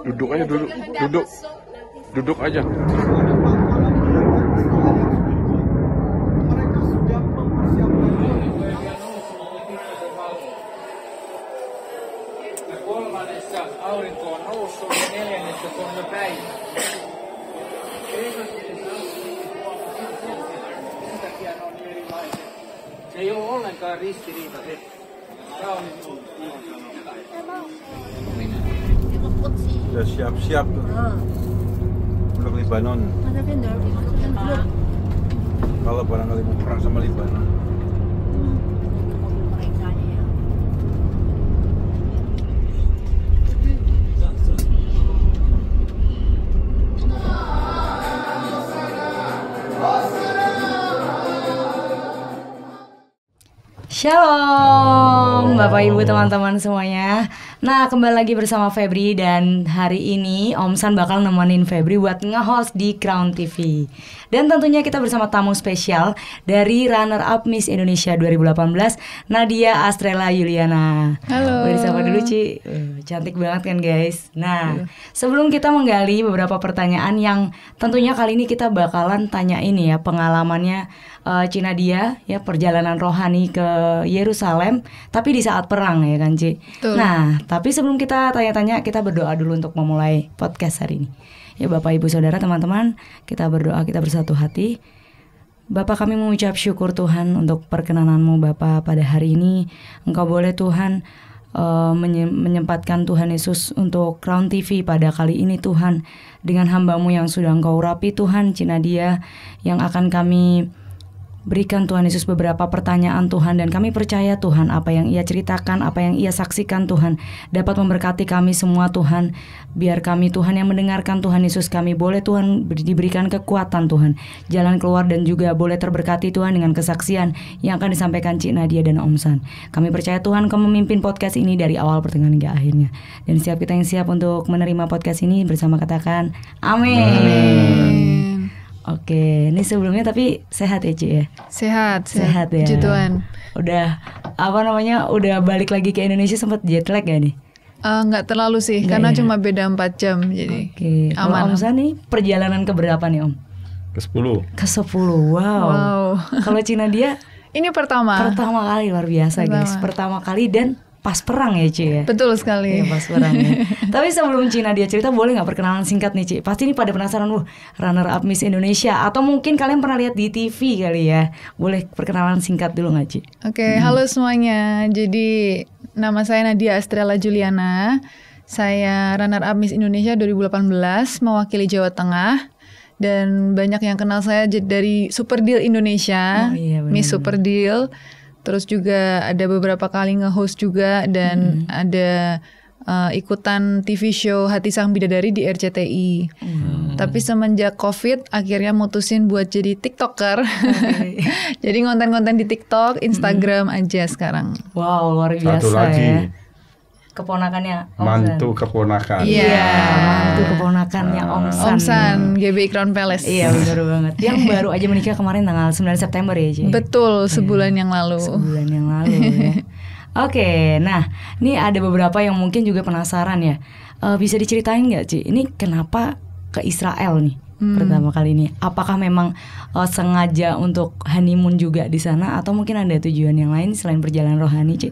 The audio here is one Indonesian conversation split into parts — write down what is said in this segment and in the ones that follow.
Duduk aja, duduk. Duduk aja. Mereka sudah mempersiapkan. Kolmannessa aurinko on noussut ja neljännessä on jo päivä. Sen takia ne on niin erilaiset. Se ei ole ollenkaan ristiriita se. Tämä on nyt Sudah siap-siap tuh. Untuk Libanon. Kalau barangkali mau perang sama Libanon. Shalom Bapak Ibu teman-teman semuanya. Nah, kembali lagi bersama Febri. Dan hari ini Om San bakal nemenin Febri buat nge-host di Crown TV. Dan tentunya kita bersama tamu spesial dari Runner Up Miss Indonesia 2018, Nadia Astrella Juliana. Halo. Boleh disapa dulu Ci. Cantik banget kan guys. Nah, sebelum kita menggali beberapa pertanyaan yang tentunya kali ini kita bakalan tanyain ya pengalamannya Ci Nadia ya, perjalanan rohani ke Yerusalem tapi di saat perang ya kan Ci. Nah, tapi sebelum kita tanya-tanya, kita berdoa dulu untuk memulai podcast hari ini. Ya Bapak Ibu Saudara teman-teman, kita berdoa, kita bersatu hati. Bapak, kami mengucap syukur Tuhan untuk perkenanan-Mu Bapak pada hari ini. Engkau boleh Tuhan menyempatkan Tuhan Yesus untuk Crown TV pada kali ini Tuhan, dengan hamba-Mu yang sudah Engkau urapi Tuhan, Ci Nadia, yang akan kami berikan Tuhan Yesus beberapa pertanyaan Tuhan. Dan kami percaya Tuhan apa yang ia ceritakan, apa yang ia saksikan Tuhan dapat memberkati kami semua Tuhan. Biar kami Tuhan yang mendengarkan Tuhan Yesus, kami boleh Tuhan diberikan kekuatan Tuhan, jalan keluar, dan juga boleh terberkati Tuhan dengan kesaksian yang akan disampaikan Ci Nadia dan Om San. Kami percaya Tuhan Kau memimpin podcast ini dari awal pertengahan hingga akhirnya. Dan setiap kita yang siap untuk menerima podcast ini bersama katakan amin. Oke, ini sebelumnya tapi sehat ya Ci ya? Sehat ya. Puji Tuhan. Udah udah balik lagi ke Indonesia, sempat jet lag gak nih? Nggak terlalu sih, karena cuma beda 4 jam, jadi aman. Om San nih perjalanan keberapa nih Om? Ke-10, wow. Kalau Ci Nadia? Ini pertama kali, luar biasa guys. Pertama kali dan pas perang ya Ci ya? Betul sekali. Iya, pas perang ya. Tapi sebelum Ci Nadia cerita, boleh gak perkenalan singkat nih Ci? Pasti ini pada penasaran, Runner Up Miss Indonesia, atau mungkin kalian pernah lihat di TV kali ya. Boleh perkenalan singkat dulu gak Ci? Oke, halo semuanya. Jadi nama saya Nadia Astrella Juliana. Saya Runner Up Miss Indonesia 2018, mewakili Jawa Tengah. Dan banyak yang kenal saya dari Super Deal Indonesia, Miss Super Deal. Terus juga ada beberapa kali nge-host juga, dan ada ikutan TV show Hati Sang Bidadari di RCTI. Tapi semenjak COVID akhirnya mutusin buat jadi TikToker. Jadi konten-konten di TikTok, Instagram aja sekarang. Wow, luar biasa. Satu lagi ya. Keponakannya Om mantu San. keponakan. Iya, mantu keponakannya Om San. Om San, GBI Crown Palace. Iya, benar banget. Yang baru aja menikah kemarin tanggal 9 September ya Ci? Betul, sebulan yang lalu. Sebulan yang lalu ya. Oke, nah ini ada beberapa yang mungkin juga penasaran ya. Bisa diceritain nggak Ci? Ini kenapa ke Israel nih pertama kali ini? Apakah memang sengaja untuk honeymoon juga di sana, atau mungkin ada tujuan yang lain selain perjalanan rohani Ci?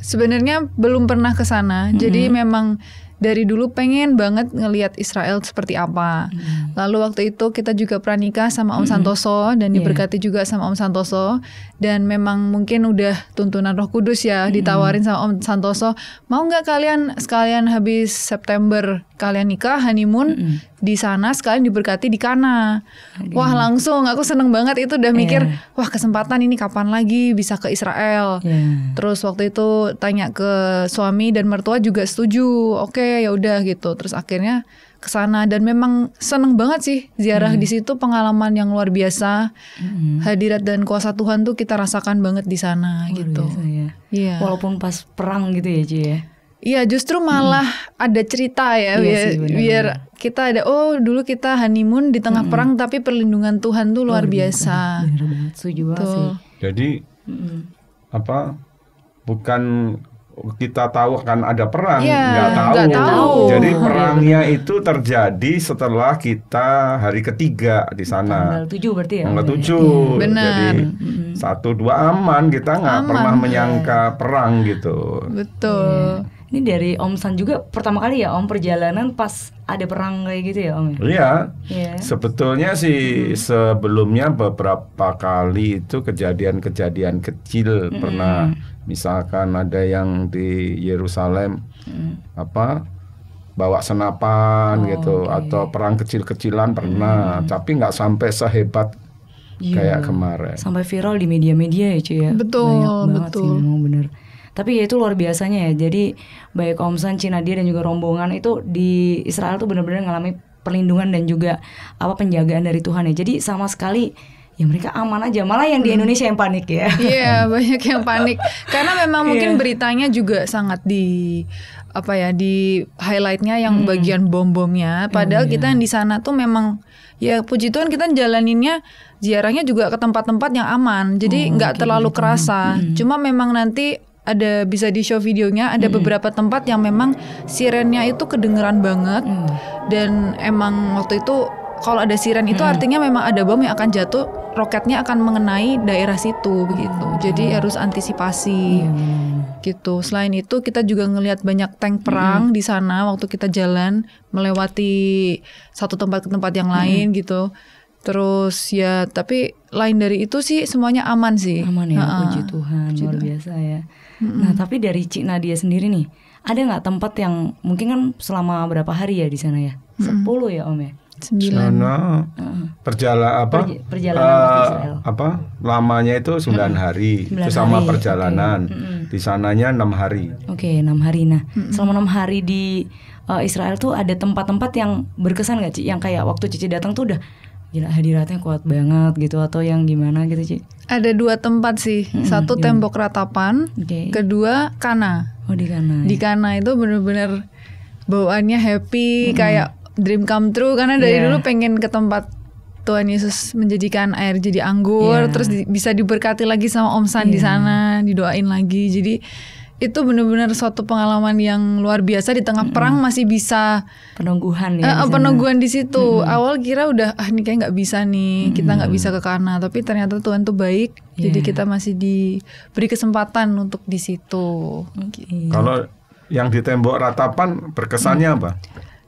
Sebenarnya belum pernah ke sana. Jadi memang dari dulu pengen banget ngelihat Israel seperti apa. Lalu waktu itu kita juga pranikah sama Om Santoso, dan diberkati juga sama Om Santoso. Dan memang mungkin udah tuntunan Roh Kudus ya, ditawarin sama Om Santoso, mau nggak kalian sekalian habis September kalian nikah honeymoon di sana, sekalian diberkati di Kana. Wah, langsung aku seneng banget. Itu udah mikir, wah kesempatan ini kapan lagi bisa ke Israel. Terus waktu itu tanya ke suami dan mertua juga setuju. Oke, ya udah gitu. Terus akhirnya ke sana, dan memang seneng banget sih ziarah di situ, pengalaman yang luar biasa. Hadirat dan kuasa Tuhan tuh kita rasakan banget di sana gitu. Iya. Walaupun pas perang gitu ya Ci ya. Iya, justru malah ada cerita ya, biar kita ada, dulu kita honeymoon di tengah perang, tapi perlindungan Tuhan tuh luar biasa. Bener banget, setuju banget sih. Jadi bukan kita tahu akan ada perang, Iya, nggak nggak tahu. tahu. Jadi Iya, perangnya itu terjadi setelah kita hari ketiga di sana. Tanggal 7 berarti ya. Tanggal Om, ya? 7. Benar. Jadi 1-2 aman, kita nggak Aman. pernah menyangka perang gitu. Betul. Ini dari Om San juga pertama kali ya Om perjalanan pas ada perang kayak gitu ya Om ya? Iya. Iya. Sebetulnya sih sebelumnya beberapa kali itu kejadian-kejadian kecil pernah, misalkan ada yang di Yerusalem bawa senapan gitu, atau perang kecil-kecilan pernah, tapi nggak sampai sehebat kayak kemarin. Sampai viral di media-media ya cuy ya. Betul, Banyak banget betul. sih memang bener. Tapi ya itu luar biasanya ya. Jadi baik Om San, Cinadia dan juga rombongan itu di Israel tuh benar-benar ngalami perlindungan dan juga penjagaan dari Tuhan ya. Jadi sama sekali ya mereka aman aja. Malah yang di Indonesia yang panik ya. Iya, banyak yang panik. Karena memang mungkin beritanya juga sangat di highlightnya yang bagian bom-bomnya. Padahal kita yang di sana tuh memang ya puji Tuhan kita jalaninnya ziarahnya juga ke tempat-tempat yang aman. Jadi nggak terlalu kerasa. Cuma memang nanti bisa di show videonya ada beberapa tempat yang memang sirennya itu kedengeran banget. Dan emang waktu itu kalau ada siren itu artinya memang ada bom yang akan jatuh, roketnya akan mengenai daerah situ begitu. Jadi harus antisipasi gitu. Selain itu kita juga ngelihat banyak tank perang di sana waktu kita jalan melewati satu tempat ke tempat yang lain gitu. Terus ya tapi lain dari itu sih semuanya aman sih. Aman ya, puji Tuhan, luar biasa ya. Nah tapi dari Cik Nadia sendiri nih, ada nggak tempat yang mungkin kan selama berapa hari ya di sana ya? 10 ya Om ya? 9. Sana perjalanan Israel. lamanya itu 9 hari. 9 Itu sama hari, perjalanan. Di sananya 6 hari. Oke, 6 hari. Nah, selama 6 hari di Israel tuh ada tempat-tempat yang berkesan nggak Ci? Yang kayak waktu Cici datang tuh udah gila hadiratnya kuat banget gitu, atau yang gimana gitu Ci? Ada 2 tempat sih. Satu tembok ratapan, kedua Kana. Oh di Kana. Di Kana itu bener-bener bawaannya happy, kayak dream come true. Karena dari dulu pengen ke tempat Tuhan Yesus menjadikan air jadi anggur, terus bisa diberkati lagi sama Om San di sana, didoain lagi. Jadi itu benar-benar suatu pengalaman yang luar biasa. Di tengah perang masih bisa penungguhan ya. penungguan di situ. Awal kira udah ini kayak nggak bisa nih, kita nggak bisa ke Kana, tapi ternyata Tuhan tuh baik. Jadi kita masih diberi kesempatan untuk di situ. Kalau yang di tembok ratapan berkesannya apa?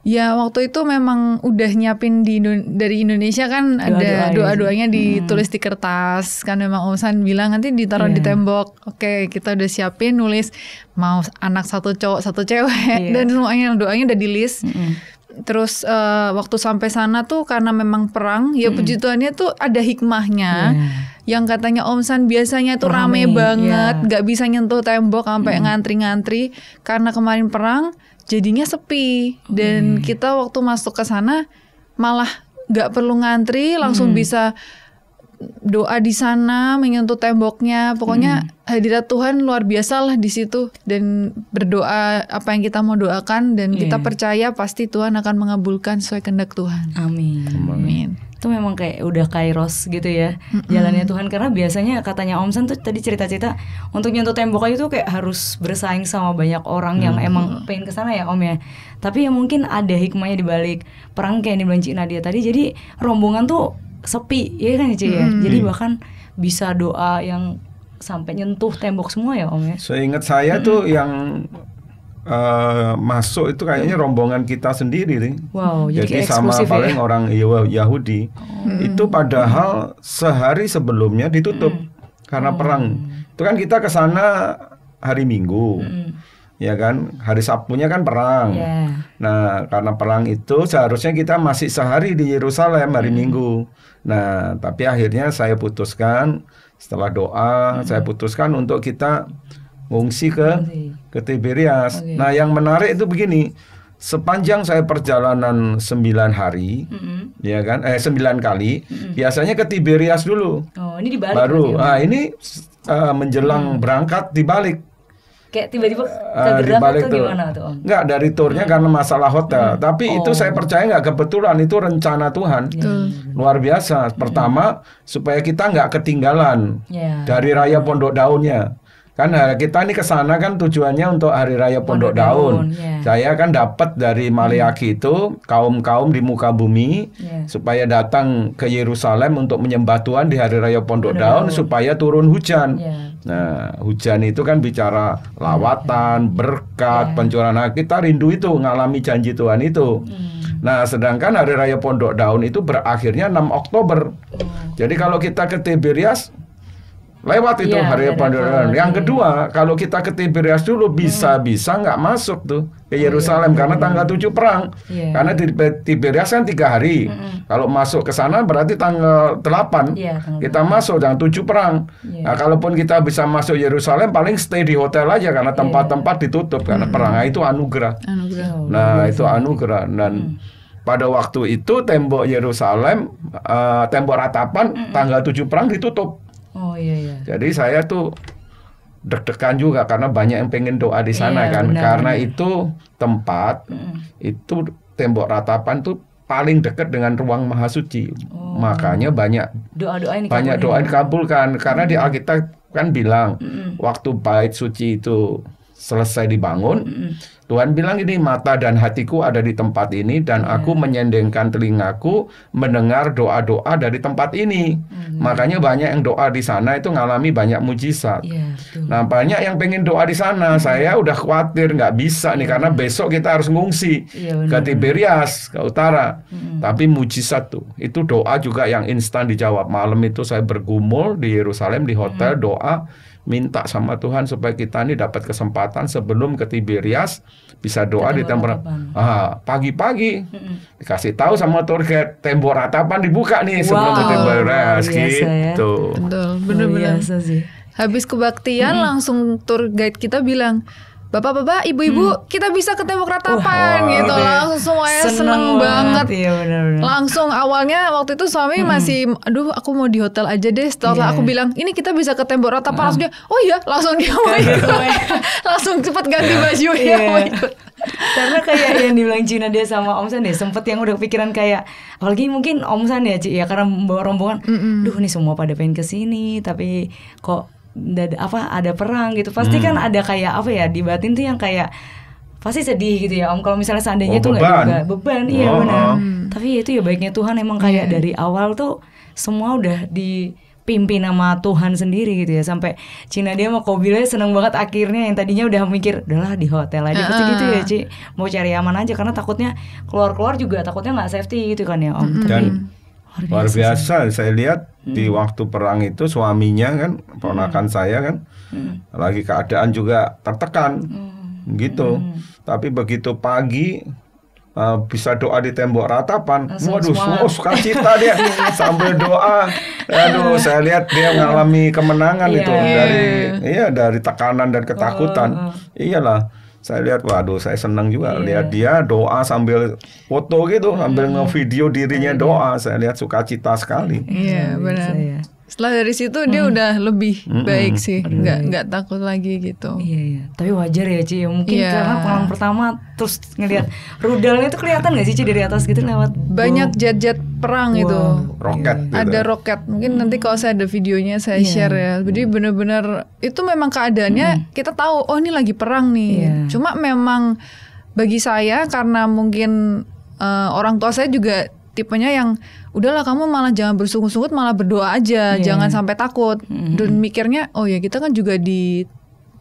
Ya waktu itu memang udah nyiapin dari Indonesia kan, ada doa-doanya ditulis di kertas kan. Memang Om San bilang nanti ditaruh di tembok. Oke, kita udah siapin nulis mau anak 1 cowok 1 cewek dan semuanya doanya udah di list. Terus waktu sampai sana tuh karena memang perang ya puji Tuhannya tuh ada hikmahnya. Yang katanya Om San biasanya tuh rame banget, nggak bisa nyentuh tembok sampai ngantri-ngantri. Karena kemarin perang jadinya sepi. Dan kita waktu masuk ke sana malah nggak perlu ngantri, langsung bisa doa di sana, menyentuh temboknya. Pokoknya hadirat Tuhan luar biasa lah di situ. Dan berdoa apa yang kita mau doakan, dan kita percaya pasti Tuhan akan mengabulkan sesuai kehendak Tuhan. Amin. Amin. Itu memang kayak udah kairos gitu ya, jalannya Tuhan. Karena biasanya katanya Om San tuh tadi cerita-cerita untuk nyentuh tembok aja tuh kayak harus bersaing sama banyak orang yang emang pengen kesana ya Om ya. Tapi ya mungkin ada hikmahnya di balik perang kayak yang dibilang Cik Nadia tadi. Jadi rombongan tuh sepi ya kan Cik ya. Jadi bahkan bisa doa yang sampai nyentuh tembok semua ya Om ya. Seingat saya tuh yang masuk itu kayaknya rombongan kita sendiri nih. Wow, jadi sama eksklusif paling ya? orang Yahudi. Itu padahal sehari sebelumnya ditutup karena perang. Itu kan kita ke sana hari Minggu. Ya kan, hari Sabtunya kan perang. Nah, karena perang itu seharusnya kita masih sehari di Yerusalem hari Minggu. Nah, tapi akhirnya saya putuskan setelah doa, saya putuskan untuk kita ngungsi ke Tiberias. Nah, yang menarik itu begini. Sepanjang saya perjalanan 9 hari, ya kan, 9 kali, biasanya ke Tiberias dulu. Oh, ini dibalik. Baru, ini menjelang berangkat dibalik. Kayak tiba-tiba kegerak atau gimana tuh Om? Enggak, dari turnya karena masalah hotel. Tapi itu saya percaya nggak kebetulan, itu rencana Tuhan. Luar biasa. Pertama, supaya kita nggak ketinggalan dari raya Pondok Daunnya. Kan kita ini ke sana kan tujuannya untuk Hari Raya Pondok Daun. Ya. Saya kan dapat dari Maleakhi itu kaum-kaum di muka bumi supaya datang ke Yerusalem untuk menyembah Tuhan di Hari Raya Pondok Daun supaya turun hujan. Nah, hujan itu kan bicara lawatan, berkat, pencurahan. Nah, kita rindu itu ngalami janji Tuhan itu. Nah, sedangkan Hari Raya Pondok Daun itu berakhirnya 6 Oktober. Jadi kalau kita ke Tiberias lewat itu Hari Raya Pondok Daun. Yang kedua, kalau kita ke Tiberias dulu bisa-bisa nggak masuk tuh ke Yerusalem karena tanggal 7 perang. Karena di Tiberias kan 3 hari. Kalau masuk ke sana berarti tanggal 8 kita masuk dan 7 perang. Nah, kalaupun kita bisa masuk Yerusalem paling stay di hotel aja karena tempat-tempat ditutup karena perang. Nah, itu anugerah. Nah, itu anugerah dan pada waktu itu tembok Yerusalem, tembok ratapan tanggal 7 perang ditutup. Oh iya. Jadi saya tuh deg-degan juga karena banyak yang pengen doa di sana kan. Karena itu tempat itu tembok ratapan tuh paling dekat dengan ruang Maha Suci. Makanya banyak doa dikabulkan karena di Alkitab kan bilang waktu bait suci itu selesai dibangun, Tuhan bilang ini mata dan hatiku ada di tempat ini dan aku menyendengkan telingaku mendengar doa-doa dari tempat ini. Makanya banyak yang doa di sana itu ngalami banyak mujizat. Nah, banyak yang pengen doa di sana. Saya udah khawatir nggak bisa nih karena besok kita harus ngungsi ke Tiberias ke utara. Tapi mujizat tuh, itu doa juga yang instan dijawab. Malam itu saya bergumul di Yerusalem di hotel doa. Minta sama Tuhan supaya kita ini dapat kesempatan sebelum ke Tiberias bisa doa di tempat pagi-pagi dikasih tahu sama tour guide tembok ratapan dibuka nih sebelum ke Tiberias gitu. Betul, benar-benar. Habis kebaktian langsung tour guide kita bilang, Bapak-bapak, ibu-ibu, kita bisa ke tembok ratapan gitu. Langsung semuanya seneng banget. Langsung awalnya waktu itu suami masih, aduh aku mau di hotel aja deh. Setelah aku bilang, ini kita bisa ke tembok ratapan, langsung dia, oh iya, langsung dia mau ikut. Langsung cepet ganti baju ya mau ikut. Karena kayak yang dibilang Cina dia sama Om San deh, sempet yang udah pikiran kayak, apalagi mungkin Om San ya Ci, ya karena bawa rombongan, duh nih semua pada pengen kesini, tapi kok ada perang gitu, pasti kan ada kayak apa ya di batin tuh yang kayak pasti sedih gitu ya Om, kalau misalnya seandainya tuh nggak juga beban, benar. Tapi itu ya baiknya Tuhan emang kayak dari awal tuh semua udah dipimpin sama Tuhan sendiri gitu ya, sampai Cina dia mau Kobilnya seneng banget akhirnya yang tadinya udah mikir udahlah di hotel aja gitu ya Ci, mau cari aman aja karena takutnya keluar juga takutnya nggak safety gitu kan ya Om. Tapi luar biasa saya lihat di waktu perang itu suaminya kan ponakan saya kan lagi keadaan juga tertekan gitu. Tapi begitu pagi bisa doa di tembok ratapan, waduh sukacita dia sambil doa. Aduh, saya lihat dia mengalami kemenangan itu dari tekanan dan ketakutan. Iyalah. Saya lihat, waduh, saya senang juga lihat dia doa sambil foto gitu, sambil ngevideo dirinya doa. Saya lihat sukacita sekali. Iya, benar. Setelah dari situ dia udah lebih baik sih, nggak takut lagi gitu. Iya. Tapi wajar ya Ci, mungkin karena pengalaman pertama terus ngelihat rudalnya itu kelihatan nggak sih Ci dari atas gitu lewat banyak jet-jet perang itu. Roket. Gitu. Ada roket. Mungkin nanti kalau saya ada videonya saya share ya. Jadi benar-benar itu memang keadaannya kita tahu oh ini lagi perang nih. Cuma memang bagi saya karena mungkin orang tua saya juga tipenya yang udahlah kamu malah jangan bersungut-sungut, malah berdoa aja, jangan sampai takut. Dan mikirnya oh ya kita kan juga di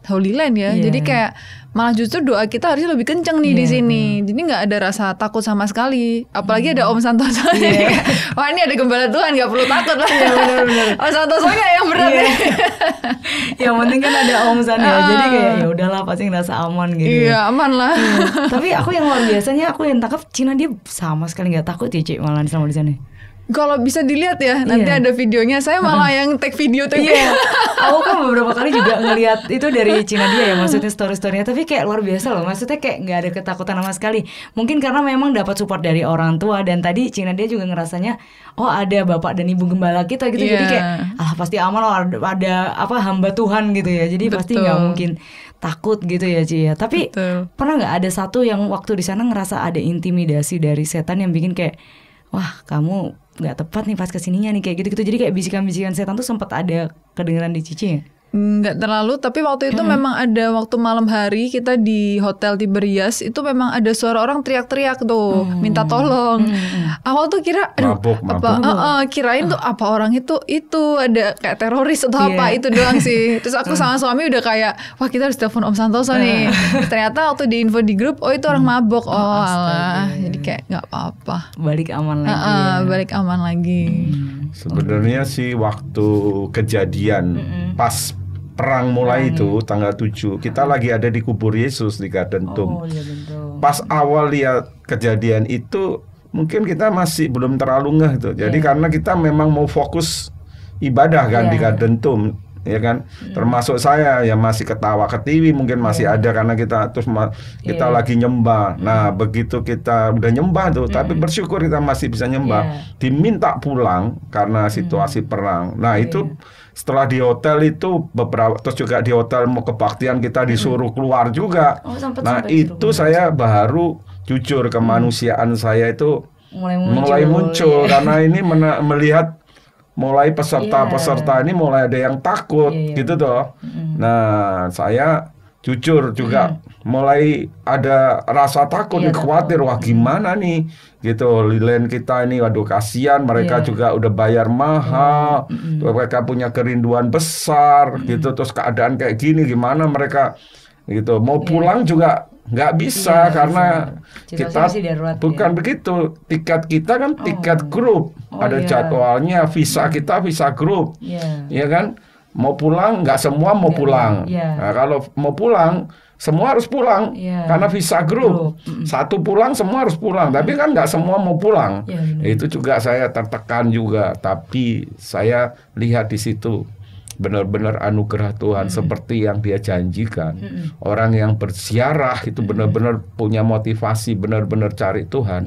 Holy Land ya, jadi kayak malah justru doa kita harusnya lebih kenceng nih di sini. Jadi nggak ada rasa takut sama sekali. Apalagi ada Om Santoso. Wah ini ada gembala Tuhan, nggak perlu takut lah. Om Santoso yang berat deh. Yang penting kan ada Om San ya, jadi kayak ya udahlah pasti ngerasa aman gitu. Iya aman lah. Tapi aku yang luar biasanya aku yang tangkap Cina dia sama sekali nggak takut ya Cik malah selama di sana. Kalau bisa dilihat ya, nanti ada videonya. Saya malah yang take video. Aku kan beberapa kali juga ngelihat itu dari Cina dia ya, maksudnya story-storynya. Tapi kayak luar biasa loh, maksudnya kayak nggak ada ketakutan sama sekali. Mungkin karena memang dapat support dari orang tua. Dan tadi Cina dia juga ngerasanya, oh ada bapak dan ibu gembala kita gitu. Jadi kayak, pasti aman loh, ada hamba Tuhan gitu ya. Jadi pasti nggak mungkin takut gitu ya Ci ya. Tapi pernah nggak ada satu yang waktu di sana ngerasa ada intimidasi dari setan yang bikin kayak, wah kamu nggak tepat nih pas kesininya nih kayak gitu-gitu. Jadi kayak bisikan-bisikan setan tuh sempat ada kedengeran di Cici ya? Nggak terlalu, tapi waktu itu memang ada waktu malam hari kita di Hotel Tiberias itu memang ada suara orang teriak-teriak tuh, minta tolong. Awal tuh kira, aduh, Mabuk. kirain tuh apa orang itu ada kayak teroris atau apa, itu doang sih. Terus aku sama suami udah kayak, wah kita harus telepon Om Santoso nih. Ternyata waktu di info di grup, oh itu orang mabok. Oh alah, jadi kayak nggak apa-apa. Balik aman lagi. Ya. Balik aman lagi. Sebenarnya sih waktu kejadian pas perang mulai itu tanggal 7 kita lagi ada di kubur Yesus di Garden Tomb. Iya betul. Pas awal lihat kejadian itu mungkin kita masih belum terlalu ngeh tuh. Jadi karena kita memang mau fokus ibadah kan di Garden Tomb, ya kan. Termasuk saya yang masih ketawa ketiwi mungkin masih ada karena kita kita lagi nyembah. Nah, begitu kita udah nyembah tuh, tapi bersyukur kita masih bisa nyembah. Diminta pulang karena situasi perang. Nah, itu setelah di hotel itu beberapa, terus juga di hotel mau kebaktian kita disuruh keluar juga. Nah itu saya baru jujur kemanusiaan saya itu mulai muncul karena ini melihat mulai peserta-peserta ini mulai ada yang takut gitu toh. Nah saya jujur juga mulai ada rasa takut, khawatir, wah gimana nih gitu, lilin kita ini, waduh kasihan mereka juga udah bayar mahal, mereka punya kerinduan besar gitu, terus keadaan kayak gini gimana mereka gitu, mau pulang juga nggak bisa karena kita bukan begitu, tiket kita kan tiket grup, ada jadwalnya, visa kita visa grup, ya kan. Mau pulang, nggak semua mau pulang. Nah, kalau mau pulang, semua harus pulang karena visa grup. Satu pulang, semua harus pulang. Tapi kan nggak semua mau pulang. Itu juga saya tertekan juga. Tapi saya lihat di situ benar-benar anugerah Tuhan seperti yang Dia janjikan. Orang yang berziarah itu benar-benar punya motivasi, benar-benar cari Tuhan.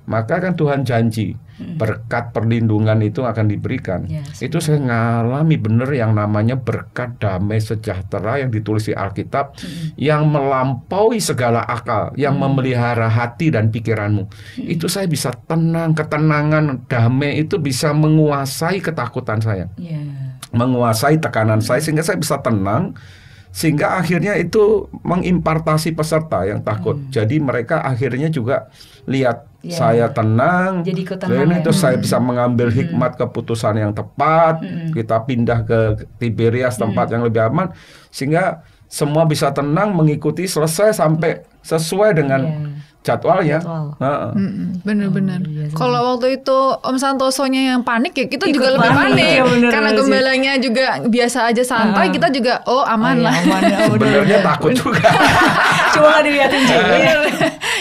Maka kan Tuhan janji berkat perlindungan itu akan diberikan. Itu saya ngalami benar yang namanya berkat damai sejahtera yang ditulis di Alkitab, yang melampaui segala akal, yang memelihara hati dan pikiranmu. Itu saya bisa tenang, ketenangan, damai itu bisa menguasai ketakutan saya, menguasai tekanan saya, sehingga saya bisa tenang. Sehingga akhirnya itu mengimpartasi peserta yang takut. Jadi mereka akhirnya juga lihat saya tenang, dan itu saya bisa mengambil hikmat keputusan yang tepat. Kita pindah ke Tiberias, tempat yang lebih aman, sehingga semua bisa tenang mengikuti selesai sampai sesuai dengan jadwalnya. Bener-bener. Kalau waktu itu Om Santosonya yang panik ya kita juga lebih panik. Karena gembalanya juga biasa aja santai, kita juga aman lah. Sebenarnya takut juga. Cuma dilihatin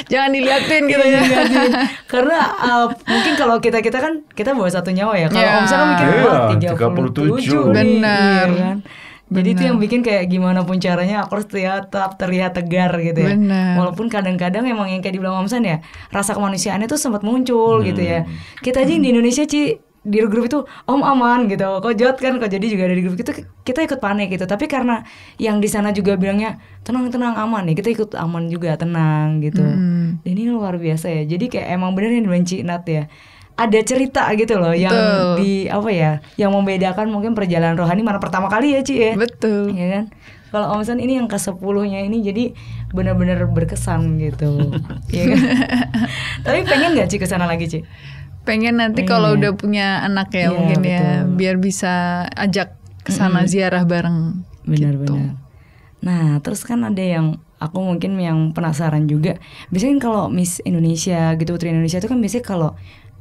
Jangan diliatin gitu ya. Karena mungkin kalau kita kan kita bawa satu nyawa ya. Kalau Om San mikir 37 benar. Kan? Jadi itu yang bikin kayak gimana pun caranya aku harus tetap terlihat tegar gitu ya. Walaupun kadang-kadang emang yang kayak dibilang Om San ya, rasa kemanusiaannya tuh sempat muncul gitu ya. Kita aja di Indonesia di grup itu Om aman gitu. Kok Jod kan, kok jadi juga ada di grup itu kita ikut panik gitu. Tapi karena yang di sana juga bilangnya tenang aman nih, kita ikut aman juga, tenang gitu. Dan ini luar biasa ya. Jadi kayak emang bener yang dibilang Ci Nat ya. Ada cerita gitu loh yang yang membedakan mungkin perjalanan rohani mana pertama kali ya Ci ya. Betul. Ya kan? Kalau Om San ini yang ke-10-nya ini jadi benar-benar berkesan gitu. Ya kan? Tapi pengen gak Ci kesana lagi Ci? Pengen nanti kalau udah punya anak ya mungkin betul. Ya biar bisa ajak kesana ziarah bareng. Benar-benar. Gitu. Nah terus kan ada yang aku mungkin yang penasaran juga. Biasanya kan kalau Miss Indonesia gitu, Putri Indonesia itu kan biasanya kalau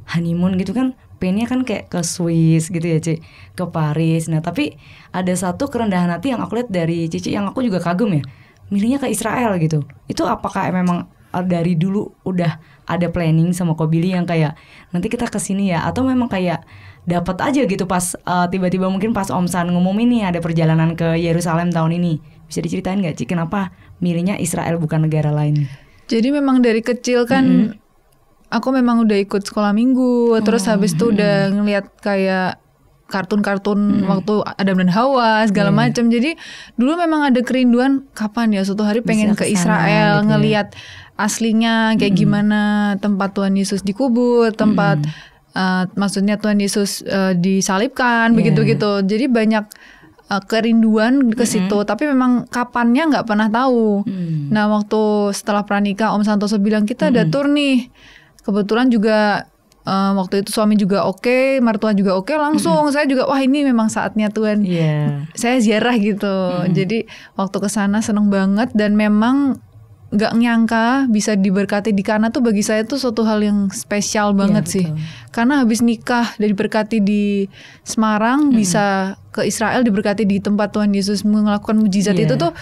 honeymoon gitu kan pengennya kan kayak ke Swiss gitu ya Ci, ke Paris. Nah tapi ada satu kerendahan hati yang aku lihat dari Cici yang aku juga kagum ya, milihnya ke Israel gitu. Itu apakah memang dari dulu udah ada planning sama Ko Billy yang kayak nanti kita kesini ya, atau memang kayak dapat aja gitu pas tiba-tiba mungkin pas Om San ngumumin nih ada perjalanan ke Yerusalem tahun ini. Bisa diceritain nggak Ci kenapa milihnya Israel bukan negara lain? Jadi memang dari kecil kan aku memang udah ikut sekolah minggu, terus habis itu udah ngeliat kayak kartun-kartun waktu Adam dan Hawa segala macam. Jadi dulu memang ada kerinduan kapan ya suatu hari pengen ke Israel gitu ngeliat aslinya kayak gimana tempat Tuhan Yesus dikubur, tempat maksudnya Tuhan Yesus disalibkan begitu-gitu. Jadi banyak kerinduan ke situ, tapi memang kapannya nggak pernah tahu. Nah waktu setelah pranikah Om Santoso bilang kita ada tur nih, kebetulan juga waktu itu suami juga oke, mertua juga oke, langsung saya juga wah ini memang saatnya Tuhan. Saya ziarah gitu. Jadi waktu ke sana seneng banget dan memang nggak nyangka bisa diberkati di Kana tuh bagi saya tuh suatu hal yang spesial banget sih. Karena habis nikah dan diberkati di Semarang bisa ke Israel diberkati di tempat Tuhan Yesus melakukan mujizat itu tuh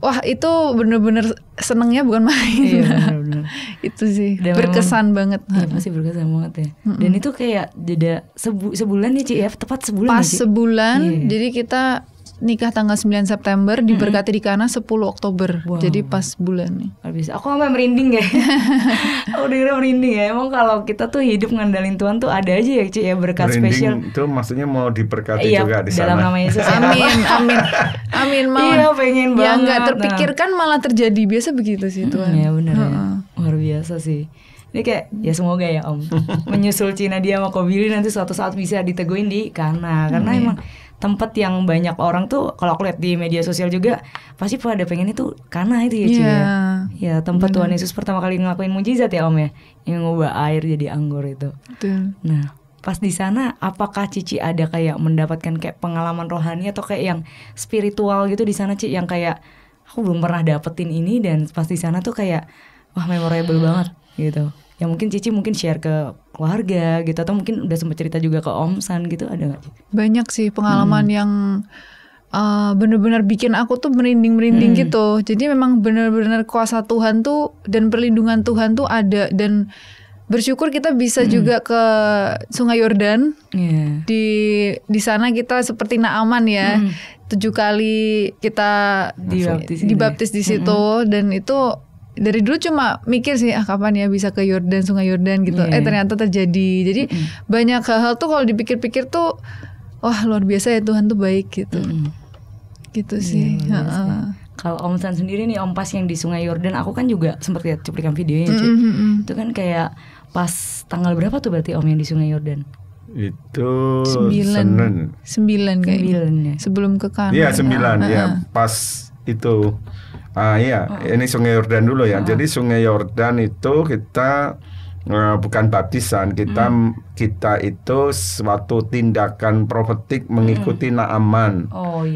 wah itu bener-bener senengnya bukan main. Bener-bener. Itu sih Dan berkesan banget. Iya pasti berkesan banget ya. Dan itu kayak jeda sebulan ya Ci ya, tepat sebulan. Pas ya, Ci? sebulan, jadi kita nikah tanggal 9 September, diberkati di Kana 10 Oktober. Jadi pas bulan nih. Bisa. Aku sampai merinding ya. Aku dengerin merinding ya. Emang kalau kita tuh hidup ngandalin Tuhan tuh ada aja ya Ci ya berkat spesial. Itu maksudnya mau diberkati juga di sana. Dalam nama Yesus. Amin. Iya pengen banget. Yang nggak terpikirkan malah terjadi. Biasa begitu sih Tuhan. Iya benar ya. Luar biasa sih. Ini kayak ya semoga ya Om menyusul Cina dia sama Kobili nanti suatu saat bisa diteguhin di Kana. Karena emang tempat yang banyak orang tuh kalau aku lihat di media sosial juga pasti pada pengen itu Kana itu ya Ci ya. Ya tempat Tuhan Yesus pertama kali ngelakuin mujizat ya Om ya, yang ngubah air jadi anggur itu. Betul. Nah pas di sana apakah Cici ada kayak mendapatkan kayak pengalaman rohani atau kayak yang spiritual gitu di sana Ci, yang kayak aku belum pernah dapetin ini dan pas di sana tuh kayak wah memorable banget gitu. Yang mungkin Cici mungkin share ke keluarga gitu, atau mungkin udah sempat cerita juga ke Om San gitu, ada nggak? Banyak sih pengalaman yang benar-benar bikin aku tuh merinding gitu. Jadi memang benar-benar kuasa Tuhan tuh dan perlindungan Tuhan tuh ada, dan bersyukur kita bisa juga ke Sungai Yordan. Di sana kita seperti Naaman ya. 7 kali kita dibaptis di situ, dan itu dari dulu cuma mikir sih kapan ya bisa ke Yordan, Sungai Yordan gitu. Ternyata terjadi. Jadi banyak hal-hal tuh kalau dipikir-pikir tuh wah luar biasa ya Tuhan tuh baik gitu. Gitu sih. Kalau Om San sendiri nih Om, pas yang di Sungai Yordan, aku kan juga sempat lihat cuplikan videonya Ci. Itu kan kayak pas tanggal berapa tuh berarti Om yang di Sungai Yordan? Itu 9 kayaknya. Sebelum ke Kana. Iya 9 ya pas itu. Ini Sungai Yordan dulu ya. Jadi Sungai Yordan itu kita bukan baptisan, kita itu suatu tindakan profetik mengikuti Naaman.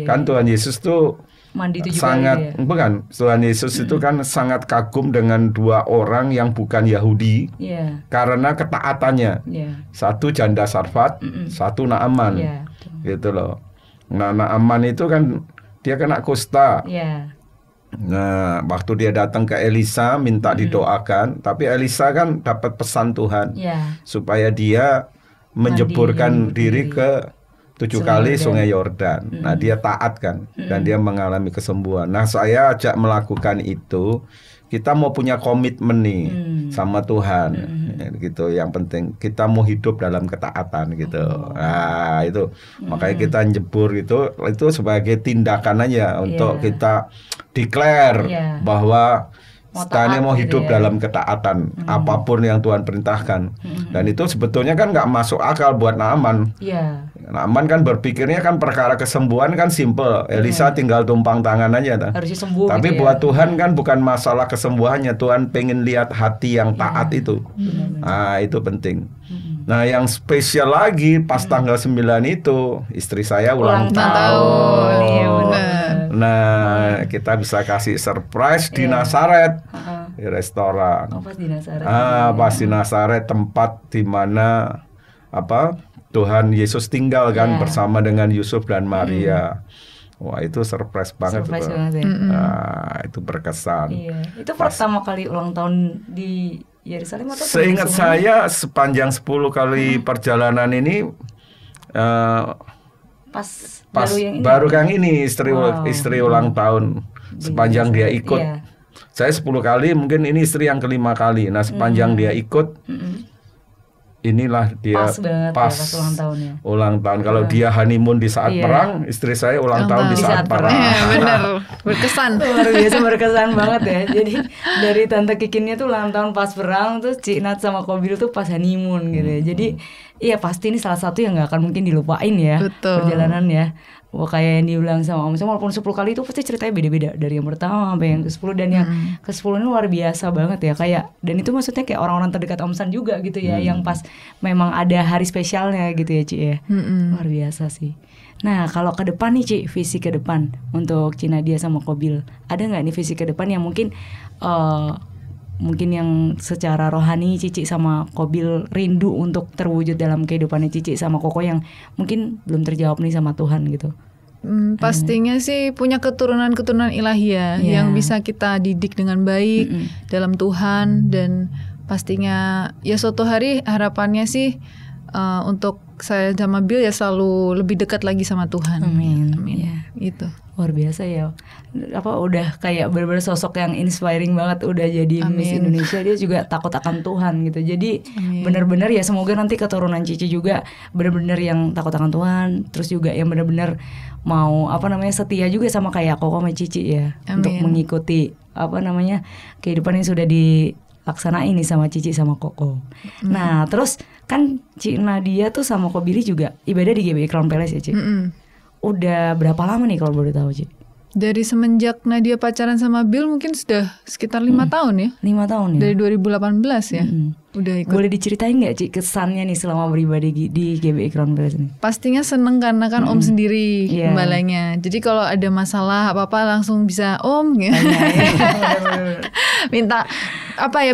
Kan Tuhan Yesus tuh mandi 7 sangat kali ya? Bukan, Tuhan Yesus itu kan sangat kagum dengan 2 orang yang bukan Yahudi karena ketaatannya. Satu janda Sarfat, satu Naaman. Gitu loh. Nah Naaman itu kan dia kena kusta. Nah, waktu dia datang ke Elisa minta didoakan, tapi Elisa kan dapat pesan Tuhan supaya dia menjeburkan diri ke 7 kali Sungai Yordan. Nah, dia taat kan, dan dia mengalami kesembuhan. Nah, saya ajak melakukan itu. Kita mau punya komitmen nih sama Tuhan, gitu. Yang penting kita mau hidup dalam ketaatan gitu. Nah itu makanya kita jebur itu sebagai tindakan aja untuk kita declare bahwa kita ini mau hidup dalam ketaatan apapun yang Tuhan perintahkan. Dan itu sebetulnya kan nggak masuk akal buat Naaman. Naaman kan berpikirnya kan perkara kesembuhan kan simple. Elisa tinggal tumpang tangan aja. Harusnya sembuh. Tapi gitu buat Tuhan kan bukan masalah kesembuhannya. Tuhan pengen lihat hati yang taat itu. Nah itu penting. Nah yang spesial lagi pas tanggal 9 itu istri saya ulang tahun. Nah kita bisa kasih surprise di Nazaret, di restoran. Pas di Nazaret. Pas di Nazaret, tempat di mana Tuhan Yesus tinggal kan bersama dengan Yusuf dan Maria. Wah itu surprise banget. Ya. Itu berkesan. Itu pertama kali ulang tahun di Yerusalem atau? Seingat saya sepanjang 10 kali perjalanan ini baru yang ini istri ulang tahun sepanjang dia ikut. Saya 10 kali, mungkin ini istri yang ke-5 kali. Nah sepanjang dia ikut, inilah dia pas ulang tahun. Kalau dia honeymoon di saat perang, istri saya ulang tahun di saat perang. Benar, berkesan. Luar biasa berkesan banget ya. Jadi dari Tante Kikinnya tuh ulang tahun pas perang, terus Cik Nat sama Kobil tuh pas honeymoon gitu ya. Jadi iya pasti ini salah satu yang nggak akan mungkin dilupain ya. Perjalanan ya. Wah, kayak yang diulang sama Om Sam, walaupun 10 kali itu pasti ceritanya beda-beda dari yang pertama sampai yang ke-10, dan yang ke-10 ini luar biasa banget ya, kayak, dan itu maksudnya kayak orang-orang terdekat Om San juga gitu ya, yang pas memang ada hari spesialnya gitu ya Ci ya. Luar biasa sih. Nah, kalau ke depan nih Ci, visi ke depan untuk Ci Nadia sama Qabil, ada nggak nih visi ke depan yang mungkin mungkin yang secara rohani Cici sama Qabil rindu untuk terwujud dalam kehidupannya Cici sama Koko yang mungkin belum terjawab nih sama Tuhan gitu? Pastinya sih punya keturunan-keturunan ilahiyah yang bisa kita didik dengan baik dalam Tuhan, dan pastinya ya suatu hari harapannya sih untuk saya sama Bill ya selalu lebih dekat lagi sama Tuhan. Amin. Ya. Itu luar biasa ya. Apa udah kayak benar-benar sosok yang inspiring banget, udah jadi Miss Indonesia, dia juga takut akan Tuhan gitu. Jadi benar-benar ya semoga nanti keturunan Cici juga benar-benar yang takut akan Tuhan, terus juga yang benar-benar mau setia juga sama kayak Koko sama Cici ya. Untuk mengikuti kehidupan yang sudah dilaksanain nih sama Cici sama Koko. Nah, terus kan Ci Nadia tuh sama Ko Billy juga ibadah di GBI Crown Palace ya Ci. Udah berapa lama nih kalau boleh tahu Ci? Dari semenjak Nadia pacaran sama Bill mungkin sudah sekitar 5 tahun ya. 5 tahun ya. Dari 2018 ya. Udah ikut. Boleh diceritain nggak Ci kesannya nih selama beribadah di GBI Crown Palace ini? Pastinya seneng karena kan Om sendiri gembalanya. Jadi kalau ada masalah apa-apa langsung bisa Om gitu. Minta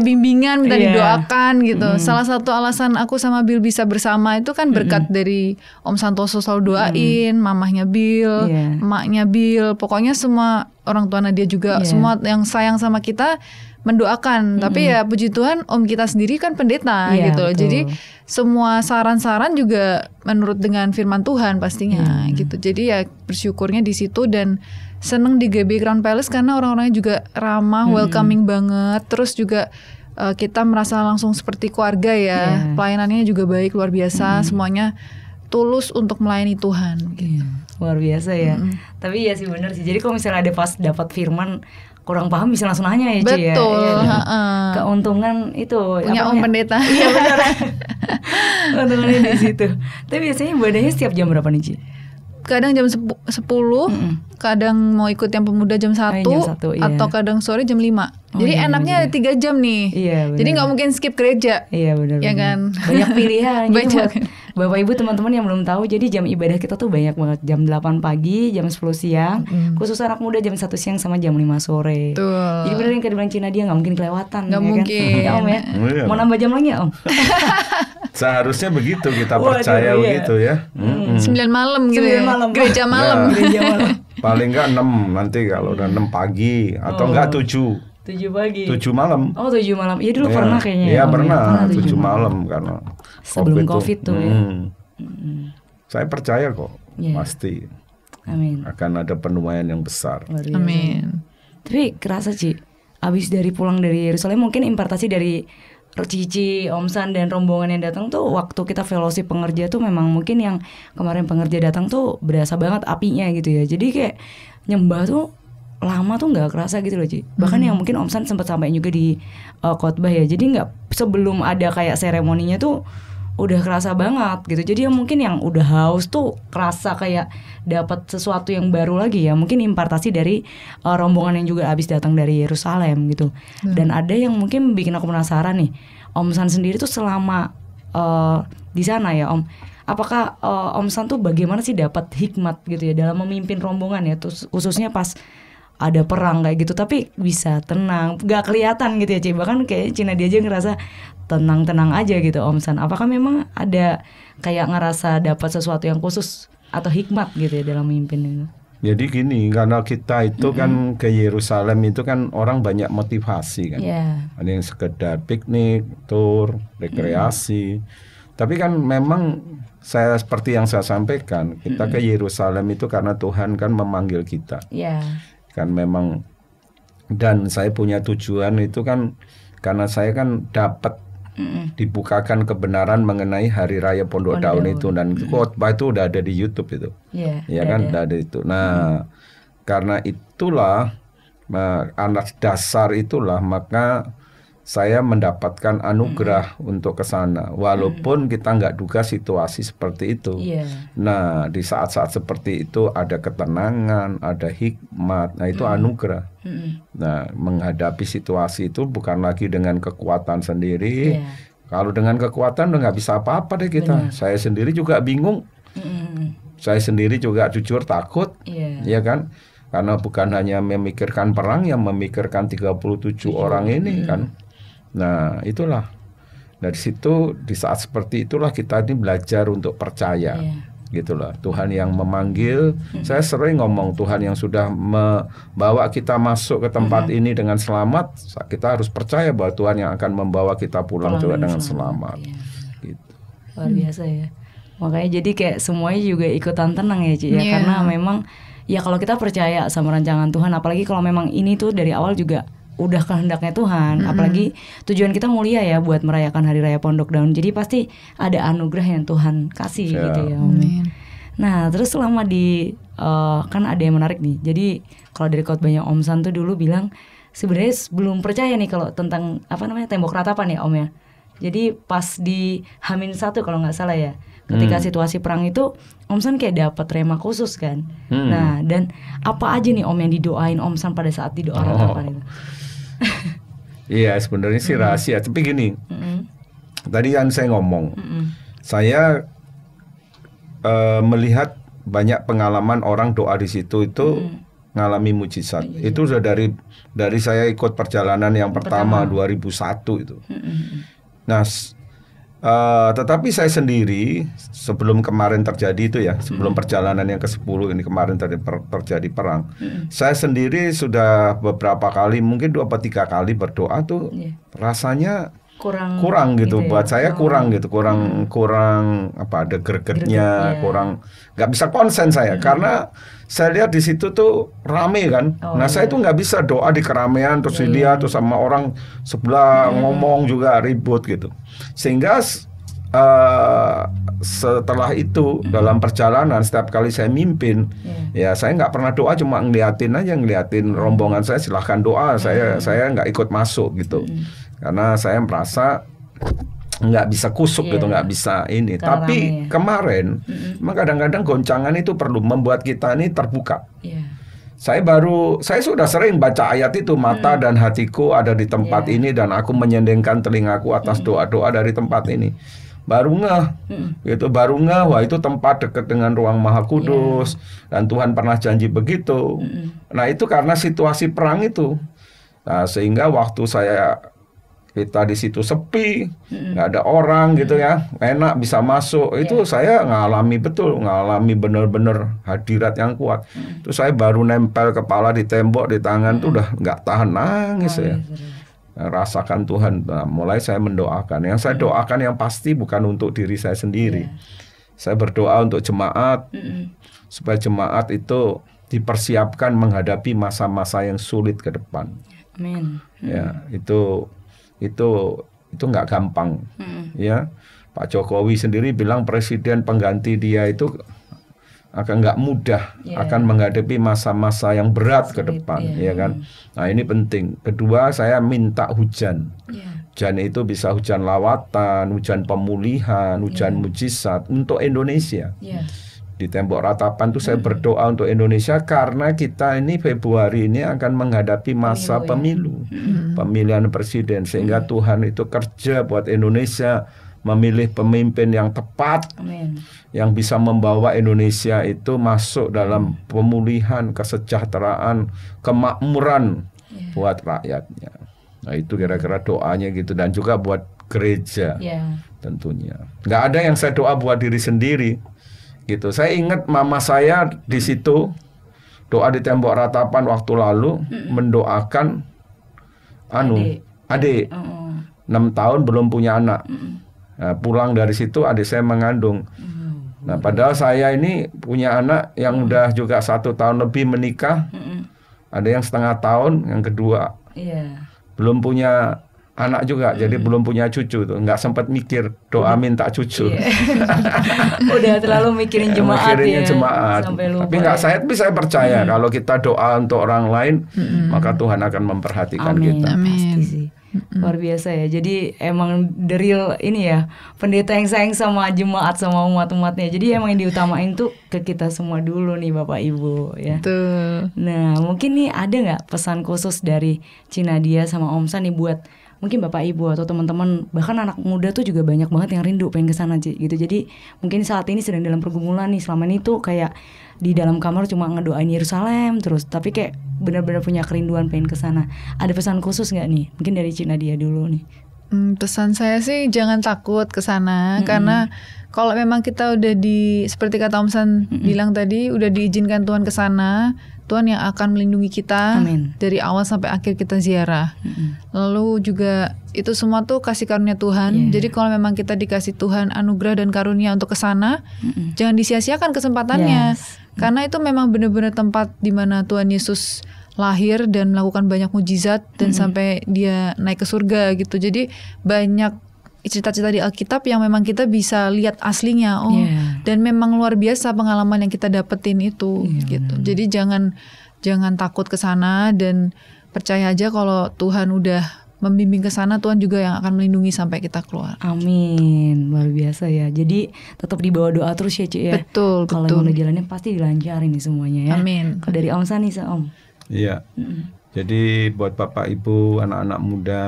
bimbingan, minta didoakan gitu. Salah satu alasan aku sama Bill bisa bersama itu kan berkat dari Om Santoso selalu doain, mamahnya Bill, emaknya Bill, pokoknya semua orang tua Nadia juga, semua yang sayang sama kita mendoakan. Tapi ya puji Tuhan Om kita sendiri kan pendeta gitu. Betul. Jadi semua saran-saran juga menurut dengan firman Tuhan pastinya gitu. Jadi ya bersyukurnya di situ, dan seneng di GBI Crown Palace karena orang-orangnya juga ramah, welcoming banget. Terus juga kita merasa langsung seperti keluarga ya. Pelayanannya juga baik, luar biasa. Semuanya tulus untuk melayani Tuhan gitu. Luar biasa ya. Tapi ya sih benar sih. Jadi kalau misalnya ada pas dapat firman kurang paham bisa langsung nanya ya Ci. Betul. Ya. Keuntungan itu punya Om pendeta. Iya benar. Keuntungannya di situ. Tapi biasanya ibadahnya setiap jam berapa nih Ci? Kadang jam 10, kadang mau ikut yang pemuda jam 1, atau kadang sore jam 5. Jadi enaknya ada 3 jam nih. Jadi nggak mungkin skip gereja. Iya benar. Ya kan? Banyak pilihan. Jadi Banyak. buat Bapak Ibu teman-teman yang belum tahu, jadi jam ibadah kita tuh banyak banget. Jam 8 pagi, jam 10 siang, khusus anak muda jam 1 siang sama jam 5 sore. Betul. Jadi benar yang dibilang Ci Nadia nggak mungkin kelewatan. Nggak mungkin. Kan? Ya Om ya. Mau nambah jam lagi ya Om? Seharusnya begitu kita percaya begitu ya. 9 malam gitu ya. Gereja malam. Gereja malam. Paling enggak 6 nanti kalau udah 6 pagi atau enggak 7. 7 pagi. 7 malam. Oh 7 malam. Iya dulu pernah kayaknya. Iya Om, pernah 7 7 malam karena sebelum COVID tuh ya. Saya percaya kok pasti. Amin. Akan ada penuaian yang besar. Amin. Tapi kerasa Ci, abis dari pulang dari Yerusalem mungkin impartasi dari Cici, Om San dan rombongan yang datang tuh waktu kita fellowship pengerja tuh memang mungkin yang kemarin pengerja datang tuh berasa banget apinya gitu ya. Jadi kayak nyembah tuh lama tuh nggak kerasa gitu loh Ci. Bahkan yang mungkin Om San sempat sampai juga di khotbah ya. Jadi nggak sebelum ada kayak seremoninya tuh udah kerasa banget gitu. Jadi mungkin yang udah haus tuh kerasa kayak dapat sesuatu yang baru lagi ya. Mungkin impartasi dari rombongan yang juga habis datang dari Yerusalem gitu. Dan ada yang mungkin bikin aku penasaran nih. Om San sendiri tuh selama di sana ya Om, apakah Om San tuh bagaimana sih dapat hikmat gitu ya dalam memimpin rombongan ya, terus khususnya pas ada perang kayak gitu, tapi bisa tenang, gak kelihatan gitu ya Ci. Bahkan kayak Ci Nadia aja ngerasa tenang-tenang aja gitu Om San. Apakah memang ada kayak ngerasa dapat sesuatu yang khusus atau hikmat gitu ya dalam memimpin itu? Jadi gini, karena kita itu kan ke Yerusalem itu kan orang banyak motivasi kan. Ada yang sekedar piknik, tur, rekreasi. Tapi kan memang saya seperti yang saya sampaikan, kita ke Yerusalem itu karena Tuhan kan memanggil kita. Kan memang, dan saya punya tujuan itu kan karena saya kan dapat dibukakan kebenaran mengenai hari raya Pondok Daun itu, dan khotbah itu udah ada di YouTube itu. Ya kan udah ada itu. Nah, karena itulah anak dasar itulah maka saya mendapatkan anugerah untuk ke sana, walaupun kita nggak duga situasi seperti itu. Nah, di saat-saat seperti itu ada ketenangan, ada hikmat. Nah, itu anugerah. Nah, menghadapi situasi itu bukan lagi dengan kekuatan sendiri. Kalau dengan kekuatan udah nggak bisa apa-apa deh kita. Saya sendiri juga bingung. Saya sendiri juga jujur takut, ya kan? Karena bukan hanya memikirkan perang, yang memikirkan 37 orang ini kan. Nah, itulah. Dari situ, di saat seperti itulah kita ini belajar untuk percaya. Gitulah, Tuhan yang memanggil. Saya sering ngomong, Tuhan yang sudah membawa kita masuk ke tempat ini dengan selamat, kita harus percaya bahwa Tuhan yang akan membawa kita pulang juga dengan selamat. Gitu. Luar biasa ya. Makanya jadi kayak semuanya juga ikutan tenang ya, Ci, ya. Karena memang ya kalau kita percaya sama rancangan Tuhan, apalagi kalau memang ini tuh dari awal juga udah kehendaknya Tuhan, apalagi tujuan kita mulia ya buat merayakan Hari Raya Pondok Daun. Jadi pasti ada anugerah yang Tuhan kasih gitu ya. Nah, terus selama di kan ada yang menarik nih. Jadi kalau dari khotbahnya Om San tuh dulu bilang sebenarnya belum percaya nih kalau tentang tembok ratapan ya Om ya. Jadi pas di H-1 kalau nggak salah ya, ketika situasi perang itu Om San kayak dapat rema khusus kan. Nah, dan apa aja nih Om yang didoain Om San pada saat di doa ratapan itu? Iya, sebenarnya sih rahasia. Tapi gini, tadi yang saya ngomong, saya melihat banyak pengalaman orang doa di situ itu ngalami mujizat. Itu sudah dari saya ikut perjalanan yang pertama 2001 itu. Nah, tetapi saya sendiri sebelum kemarin terjadi itu ya, sebelum perjalanan yang ke-10 ini kemarin terjadi perang, saya sendiri sudah beberapa kali, mungkin 2 atau 3 kali berdoa tuh rasanya kurang gitu ya? Buat saya kurang gitu, kurang apa, ada gregetnya, kurang, nggak bisa konsen saya karena saya lihat di situ tuh rame kan. Nah, saya tuh nggak bisa doa di keramaian terus dilihat terus sama orang sebelah ngomong juga ribut gitu. Sehingga setelah itu dalam perjalanan setiap kali saya mimpin, ya saya nggak pernah doa, cuma ngeliatin rombongan saya silahkan doa, saya nggak ikut masuk gitu. Karena saya merasa nggak bisa kusuk gitu, nggak bisa ini. Tapi kemarin, memang kadang-kadang goncangan itu perlu membuat kita ini terbuka. Saya sudah sering baca ayat itu, mata dan hatiku ada di tempat ini dan aku menyendengkan telingaku atas doa-doa dari tempat ini. Baru ngeh, wah itu tempat dekat dengan ruang Maha Kudus dan Tuhan pernah janji begitu. Nah, itu karena situasi perang itu. Nah, sehingga waktu kita di situ sepi, nggak ada orang gitu ya, enak bisa masuk. Itu saya ngalami bener-bener hadirat yang kuat. Terus saya baru nempel kepala di tembok, di tangan tuh udah nggak tahan nangis ya. Rasakan Tuhan. Nah, mulai saya mendoakan. Yang saya doakan yang pasti bukan untuk diri saya sendiri. Saya berdoa untuk jemaat supaya jemaat itu dipersiapkan menghadapi masa-masa yang sulit ke depan. Amin. Ya, itu nggak gampang. Ya, Pak Jokowi sendiri bilang presiden pengganti dia itu akan nggak mudah, akan menghadapi masa-masa yang berat ke depan, ya kan. Nah, ini penting. Kedua, saya minta hujan. Hujan itu bisa hujan lawatan, hujan pemulihan, hujan mujizat untuk Indonesia. Di tembok ratapan itu saya berdoa untuk Indonesia karena kita ini Februari ini akan menghadapi masa pemilu, pemilihan presiden, sehingga Tuhan itu kerja buat Indonesia memilih pemimpin yang tepat, yang bisa membawa Indonesia itu masuk dalam pemulihan, kesejahteraan, kemakmuran buat rakyatnya. Nah, itu kira-kira doanya gitu, dan juga buat gereja tentunya. Nggak ada yang saya doa buat diri sendiri. Gitu. Saya ingat mama saya di situ doa di tembok ratapan waktu lalu mendoakan adik 6 tahun belum punya anak. Nah, pulang dari situ adik saya mengandung. Nah, padahal saya ini punya anak yang udah juga 1 tahun lebih menikah. Ada yang setengah tahun, yang kedua belum punya anak juga, jadi belum punya cucu tuh, nggak sempat mikir doa minta cucu. Udah terlalu mikirin jemaat jemaat. Sampai lupa. Tapi nggak tapi saya percaya kalau kita doa untuk orang lain, maka Tuhan akan memperhatikan kita. Pasti sih. Luar biasa ya. Jadi emang the real ini ya, pendeta yang sayang sama jemaat sama umat-umatnya. Jadi emang yang diutamain tuh ke kita semua dulu nih Bapak Ibu ya. Tuh. Nah mungkin nih ada nggak pesan khusus dari Cinadia sama Om San nih buat mungkin Bapak Ibu atau teman-teman, bahkan anak muda tuh juga banyak banget yang rindu pengen kesana Ci gitu. Jadi mungkin saat ini sedang dalam pergumulan nih, selama ini tuh kayak di dalam kamar cuma ngedoain Yerusalem terus, tapi kayak benar-benar punya kerinduan pengen kesana. Ada pesan khusus nggak nih? Mungkin dari Cinadia dulu nih. Pesan saya sih jangan takut ke sana, karena kalau memang kita udah seperti kata Om San bilang tadi, udah diizinkan Tuhan ke sana, Tuhan yang akan melindungi kita. Amin. Dari awal sampai akhir kita ziarah. Lalu juga itu semua tuh kasih karunia Tuhan. Jadi kalau memang kita dikasih Tuhan anugerah dan karunia untuk ke sana, jangan disia-siakan kesempatannya. Karena itu memang benar-benar tempat di mana Tuhan Yesus lahir dan melakukan banyak mujizat dan sampai dia naik ke surga gitu. Jadi banyak cerita-cerita di Alkitab yang memang kita bisa lihat aslinya. Dan memang luar biasa pengalaman yang kita dapetin itu gitu. Jadi jangan takut ke sana dan percaya aja kalau Tuhan udah membimbing ke sana, Tuhan juga yang akan melindungi sampai kita keluar. Amin, luar biasa ya. Jadi tetap dibawa doa terus ya Ci ya. Betul. Kalau mau jalannya pasti dilancarin nih semuanya ya. Amin. Kalau dari Om San nih Om. Iya. Jadi buat Bapak Ibu, anak-anak muda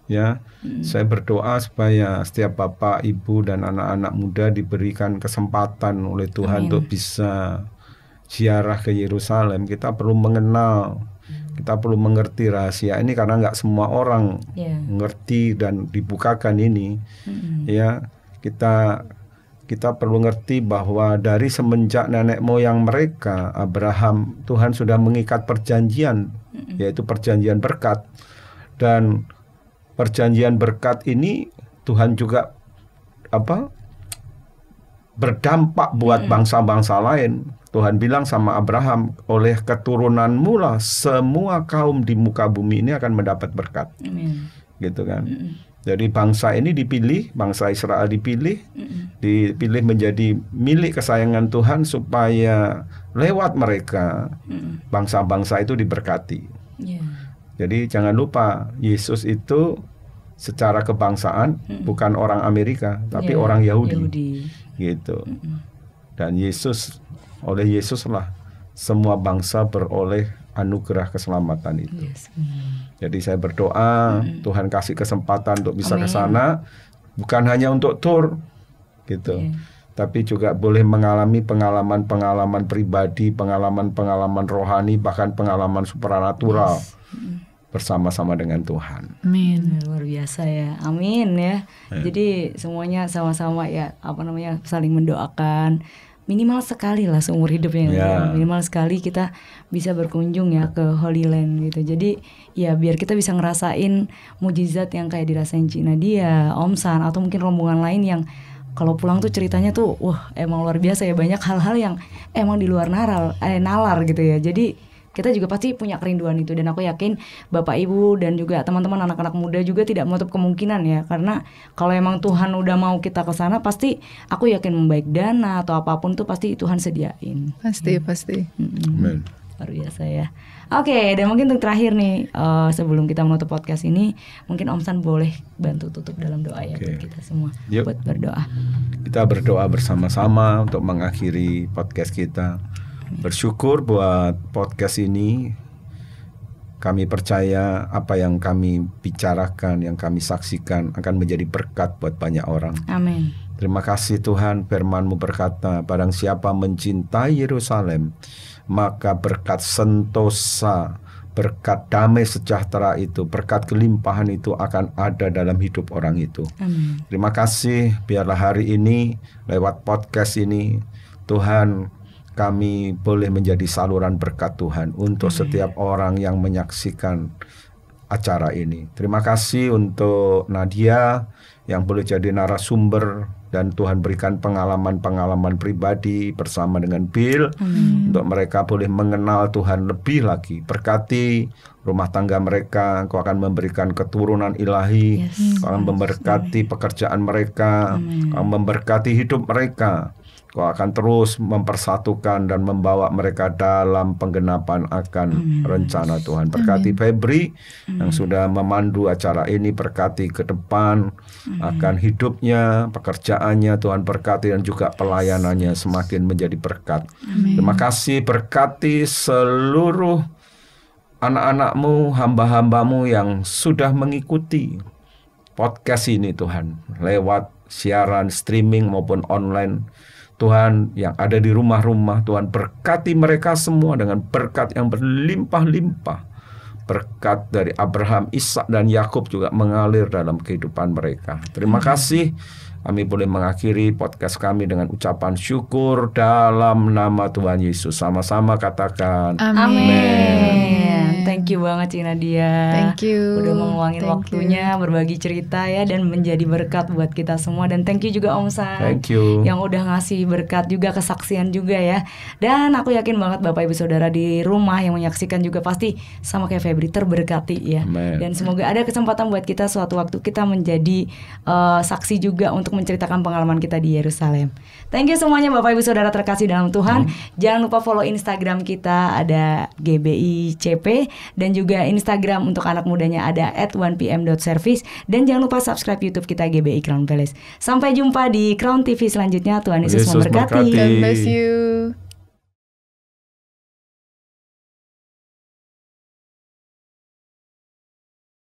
ya, saya berdoa supaya setiap Bapak Ibu dan anak-anak muda diberikan kesempatan oleh Tuhan untuk bisa ziarah ke Yerusalem. Kita perlu mengenal, kita perlu mengerti rahasia ini, karena nggak semua orang ngerti dan dibukakan ini. Ya, kita perlu ngerti bahwa dari semenjak nenek moyang mereka Abraham, Tuhan sudah mengikat perjanjian, yaitu perjanjian berkat. Dan perjanjian berkat ini Tuhan juga berdampak buat bangsa-bangsa lain. Tuhan bilang sama Abraham, oleh keturunanmu lah semua kaum di muka bumi ini akan mendapat berkat. Gitu kan. Jadi bangsa ini dipilih, bangsa Israel dipilih menjadi milik kesayangan Tuhan supaya lewat mereka bangsa-bangsa itu diberkati. Jadi jangan lupa, Yesus itu secara kebangsaan bukan orang Amerika, tapi orang Yahudi. Gitu. Dan oleh Yesus lah semua bangsa beroleh anugerah keselamatan itu. Jadi saya berdoa Tuhan kasih kesempatan untuk bisa ke sana, bukan hanya untuk tur gitu. Tapi juga boleh mengalami pengalaman-pengalaman pribadi, pengalaman-pengalaman rohani, bahkan pengalaman supranatural bersama-sama dengan Tuhan. Amin. Luar biasa ya. Amin ya. Jadi semuanya sama-sama ya, saling mendoakan. Minimal sekali lah seumur hidupnya, minimal sekali kita bisa berkunjung ya ke Holy Land gitu. Jadi ya biar kita bisa ngerasain mujizat yang kayak dirasain Cinadia, Om San, atau mungkin rombongan lain yang kalau pulang tuh ceritanya tuh wah emang luar biasa ya, banyak hal-hal yang emang di luar nalar gitu ya. Jadi kita juga pasti punya kerinduan itu, dan aku yakin Bapak Ibu dan juga teman-teman anak-anak muda juga tidak menutup kemungkinan ya, karena kalau emang Tuhan udah mau kita ke sana, pasti aku yakin baik dana atau apapun tuh pasti Tuhan sediain. Pasti. Amen. Luar biasa ya. Oke, dan mungkin untuk terakhir nih, sebelum kita menutup podcast ini, mungkin Om San boleh bantu tutup dalam doa ya buat kita semua. Buat berdoa. Kita berdoa bersama-sama untuk mengakhiri podcast kita. Bersyukur buat podcast ini. Kami percaya apa yang kami bicarakan, yang kami saksikan akan menjadi berkat buat banyak orang. Amin. Terima kasih Tuhan, firman-Mu berkata, barang siapa mencintai Yerusalem, maka berkat sentosa, berkat damai sejahtera itu, berkat kelimpahan itu akan ada dalam hidup orang itu. Amin. Terima kasih, biarlah hari ini lewat podcast ini Tuhan, kami boleh menjadi saluran berkat Tuhan untuk setiap orang yang menyaksikan acara ini. Terima kasih untuk Nadia yang boleh jadi narasumber, dan Tuhan berikan pengalaman-pengalaman pribadi bersama dengan Bill. Untuk mereka boleh mengenal Tuhan lebih lagi. Berkati rumah tangga mereka, Engkau akan memberikan keturunan ilahi, Engkau akan memberkati pekerjaan mereka, Engkau memberkati hidup mereka. Kau akan terus mempersatukan dan membawa mereka dalam penggenapan akan rencana Tuhan. Berkati Febri yang sudah memandu acara ini, berkati ke depan akan hidupnya, pekerjaannya, Tuhan berkati, dan juga pelayanannya semakin menjadi berkat. Terima kasih, berkati seluruh anak-anakmu, hamba-hambamu yang sudah mengikuti podcast ini Tuhan, lewat siaran streaming maupun online. Tuhan yang ada di rumah-rumah, Tuhan berkati mereka semua dengan berkat yang berlimpah-limpah. Berkat dari Abraham, Ishak dan Yakub juga mengalir dalam kehidupan mereka. Terima kasih. Kami boleh mengakhiri podcast kami dengan ucapan syukur dalam nama Tuhan Yesus. Sama-sama katakan Amin. Thank you banget Cik Nadia. Thank you. Udah meluangin waktunya berbagi cerita ya, dan menjadi berkat buat kita semua. Dan thank you juga Om San. Thank you. Yang udah ngasih berkat juga, kesaksian juga ya. Dan aku yakin banget Bapak Ibu Saudara di rumah yang menyaksikan juga pasti sama kayak Febri terberkati ya. Amen. Dan semoga ada kesempatan buat kita suatu waktu kita menjadi saksi juga untuk menceritakan pengalaman kita di Yerusalem. Thank you semuanya Bapak Ibu Saudara terkasih dalam Tuhan. Jangan lupa follow Instagram kita, ada GBICP, dan juga Instagram untuk anak mudanya ada @1pm.service, dan jangan lupa subscribe YouTube kita GBI Crown Palace. Sampai jumpa di Crown TV selanjutnya. Tuhan Yesus memberkati. God bless you.